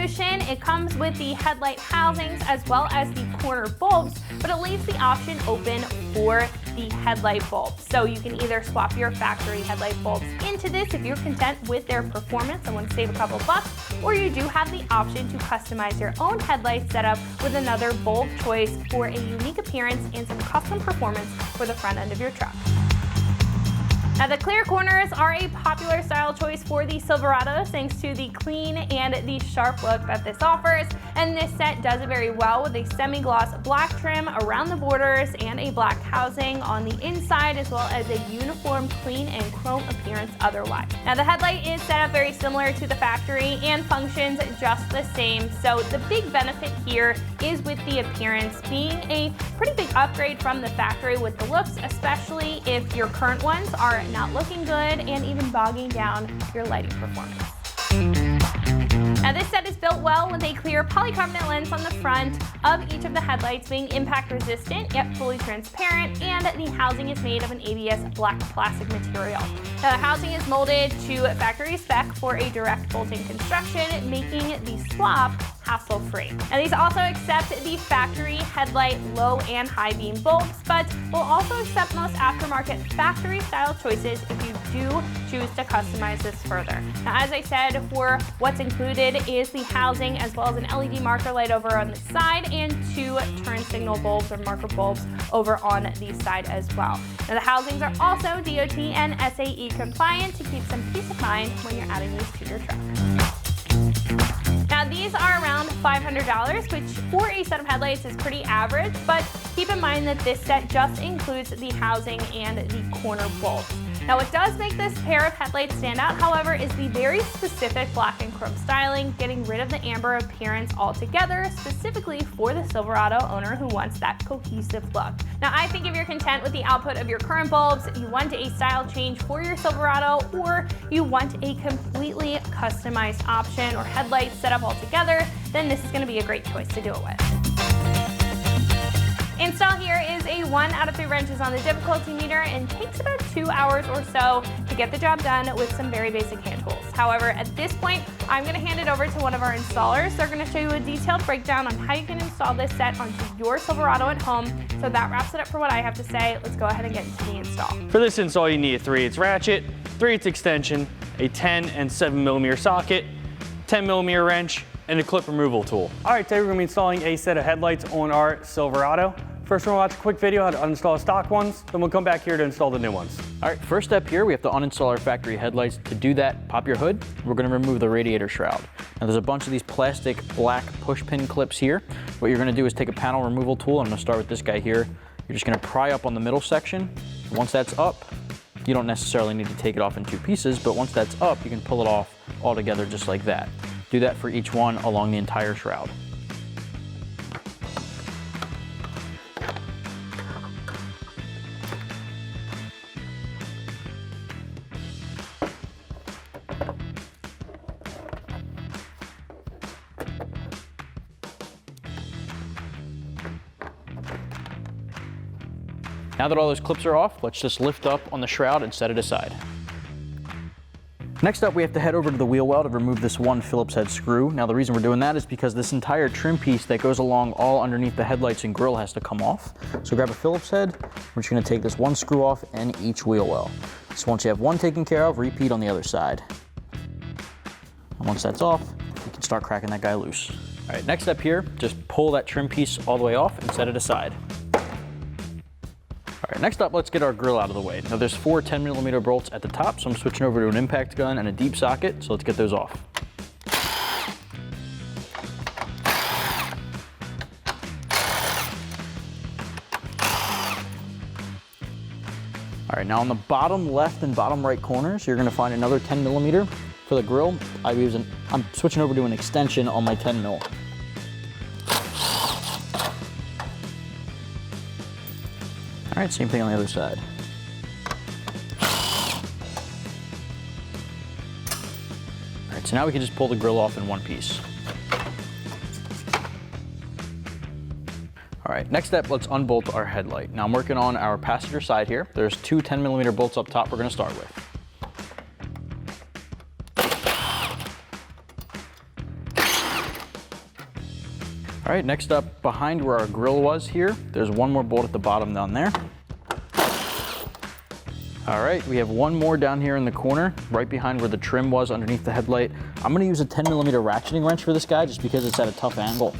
solution. It comes with the headlight housings as well as the corner bulbs, but it leaves the option open for the headlight bulbs. So you can either swap your factory headlight bulbs into this if you're content with their performance and want to save a couple bucks, or you do have the option to customize your own headlight setup with another bulb choice for a unique appearance and some custom performance for the front end of your truck. Now, the clear corners are a popular style choice for the Silverado thanks to the clean and the sharp look that this offers, and this set does it very well with a semi-gloss black trim around the borders and a black housing on the inside, as well as a uniform clean and chrome appearance otherwise. Now, the headlight is set up very similar to the factory and functions just the same, so the big benefit here is with the appearance being a pretty big upgrade from the factory with the looks, especially if your current ones are not looking good and even bogging down your lighting performance. Now, this set is built well with a clear polycarbonate lens on the front of each of the headlights, being impact resistant yet fully transparent, and the housing is made of an ABS black plastic material. Now, the housing is molded to factory spec for a direct bolting construction, making the swap hassle-free. Now, these also accept the factory headlight low and high beam bulbs, but will also accept most aftermarket factory style choices if you do choose to customize this further. Now, as I said, for what's included is the housing as well as an LED marker light over on the side and 2 turn signal bulbs or marker bulbs over on the side as well. Now, the housings are also DOT and SAE compliant to keep some peace of mind when you're adding these to your truck. Now, these are around $500, which for a set of headlights is pretty average, but keep in mind that this set just includes the housing and the corner bulbs. Now, what does make this pair of headlights stand out, however, is the very specific black and chrome styling, getting rid of the amber appearance altogether, specifically for the Silverado owner who wants that cohesive look. Now, I think if you're content with the output of your current bulbs, you want a style change for your Silverado, or you want a completely customized option or headlight setup altogether, then this is going to be a great choice to do it with. Install here is a 1 out of 3 wrenches on the difficulty meter and takes about 2 hours or so to get the job done with some very basic hand tools. However, at this point, I'm going to hand it over to one of our installers. They're going to show you a detailed breakdown on how you can install this set onto your Silverado at home. So that wraps it up for what I have to say. Let's go ahead and get into the install. For this install, you need a 3/8 ratchet, 3/8 extension, a 10 and 7mm socket, 10mm wrench, and a clip removal tool. All right, today we're going to be installing a set of headlights on our Silverado. First, we're going to watch a quick video how to uninstall stock ones, then we'll come back here to install the new ones. All right, first step here, we have to uninstall our factory headlights. To do that, pop your hood. We're going to remove the radiator shroud. Now, there's a bunch of these plastic black push pin clips here. What you're going to do is take a panel removal tool. I'm going to start with this guy here. You're just going to pry up on the middle section. Once that's up, you don't necessarily need to take it off in 2 pieces, but once that's up, you can pull it off all together just like that. Do that for each one along the entire shroud. Now that all those clips are off, let's just lift up on the shroud and set it aside. Next up, we have to head over to the wheel well to remove this one Phillips head screw. Now, the reason we're doing that is because this entire trim piece that goes along all underneath the headlights and grille has to come off. So grab a Phillips head. We're just going to take this one screw off in each wheel well. So once you have one taken care of, repeat on the other side. And once that's off, you can start cracking that guy loose. All right, next up here, just pull that trim piece all the way off and set it aside. All right, next up, let's get our grill out of the way. Now, there's 4 10mm bolts at the top, so I'm switching over to an impact gun and a deep socket, so let's get those off. All right, now on the bottom left and bottom right corners, you're gonna find another 10mm. For the grill, I'm switching over to an extension on my 10mm. All right, same thing on the other side. All right, so now we can just pull the grill off in one piece. All right, next step, let's unbolt our headlight. Now I'm working on our passenger side here. There's 2 10mm bolts up top we're gonna start with. All right, next up, behind where our grill was here, there's one more bolt at the bottom down there. All right, we have one more down here in the corner, right behind where the trim was underneath the headlight. I'm gonna use a 10mm ratcheting wrench for this guy just because it's at a tough angle.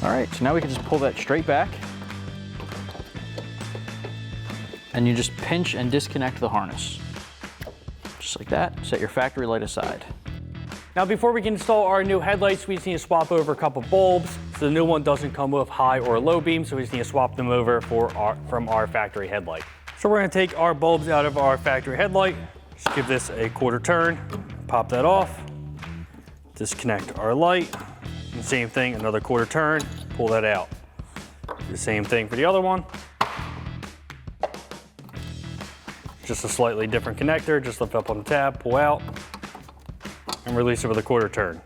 All right, so now we can just pull that straight back. And you just pinch and disconnect the harness. Just like that, set your factory light aside. Now before we can install our new headlights, we just need to swap over a couple bulbs. So the new one doesn't come with high or low beam, so we just need to swap them over from our factory headlight. So we're gonna take our bulbs out of our factory headlight, just give this a quarter turn, pop that off, disconnect our light, and same thing, another quarter turn, pull that out. Do the same thing for the other one. Just a slightly different connector, just lift up on the tab, pull out, and release it with a quarter turn.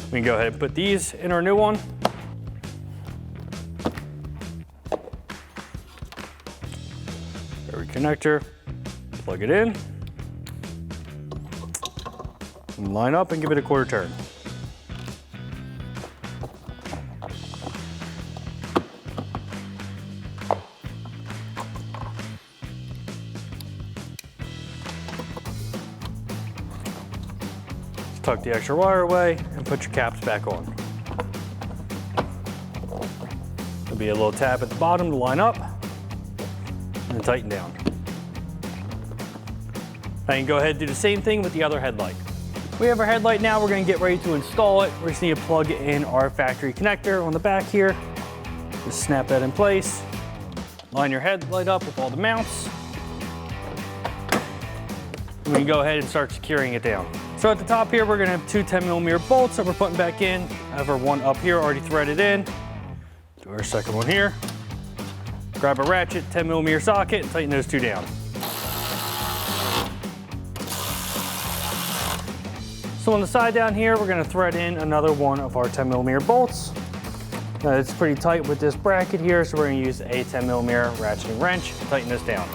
We can go ahead and put these in our new one. Every connector, plug it in, and line up and give it a quarter turn. Tuck the extra wire away and put your caps back on. There'll be a little tab at the bottom to line up and then tighten down. Now you can go ahead and do the same thing with the other headlight. We have our headlight now, we're gonna get ready to install it. We just need to plug in our factory connector on the back here. Just snap that in place. Line your headlight up with all the mounts. We can go ahead and start securing it down. So at the top here, we're gonna have two 10mm bolts that we're putting back in. I have our one up here already threaded in. Do our second one here. Grab a ratchet, 10mm socket, and tighten those two down. So on the side down here, we're gonna thread in another one of our 10mm bolts. Now it's pretty tight with this bracket here, so we're gonna use a 10mm ratcheting wrench to tighten this down.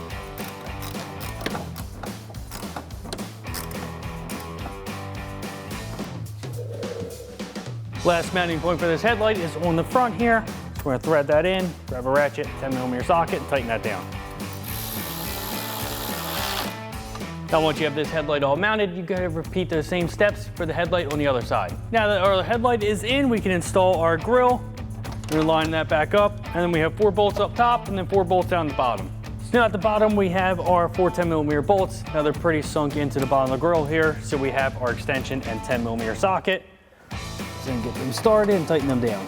Last mounting point for this headlight is on the front here. We're gonna thread that in, grab a ratchet, 10mm socket, and tighten that down. Now once you have this headlight all mounted, you gotta repeat those same steps for the headlight on the other side. Now that our headlight is in, we can install our grille. We're gonna line that back up, and then we have 4 bolts up top and then 4 bolts down the bottom. So now at the bottom, we have our 4 10mm bolts. Now they're pretty sunk into the bottom of the grille here, so we have our extension and 10mm socket. And get them started and tighten them down.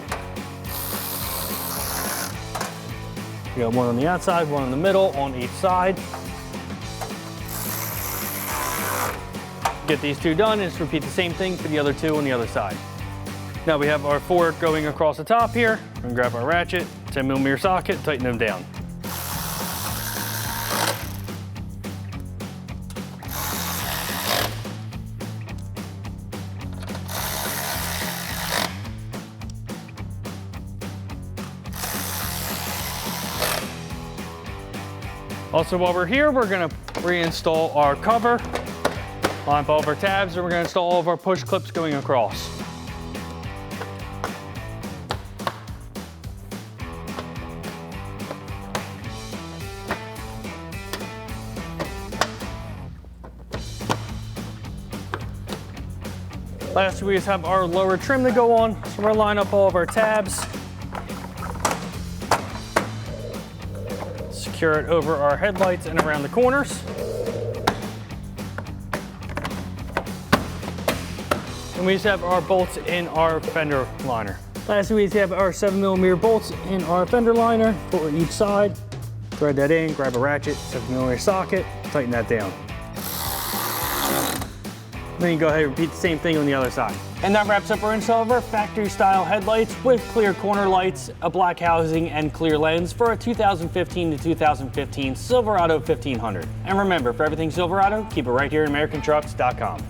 We got one on the outside, one in the middle, on each side. Get these two done and just repeat the same thing for the other two on the other side. Now we have our 4 going across the top here. We're gonna grab our ratchet, 10mm socket, tighten them down. Also, while we're here, we're gonna reinstall our cover, line up all of our tabs, and we're gonna install all of our push clips going across. Lastly, we just have our lower trim to go on, so we're gonna line up all of our tabs. Secure it over our headlights and around the corners. And we just have our bolts in our fender liner. Lastly, we just have our 7mm bolts in our fender liner for each side. Thread that in, grab a ratchet, 7mm socket, tighten that down. Then you go ahead and repeat the same thing on the other side. And that wraps up our install of our factory style headlights with clear corner lights, a black housing, and clear lens for a 2015 to 2015 Silverado 1500. And remember, for everything Silverado, keep it right here at AmericanTrucks.com.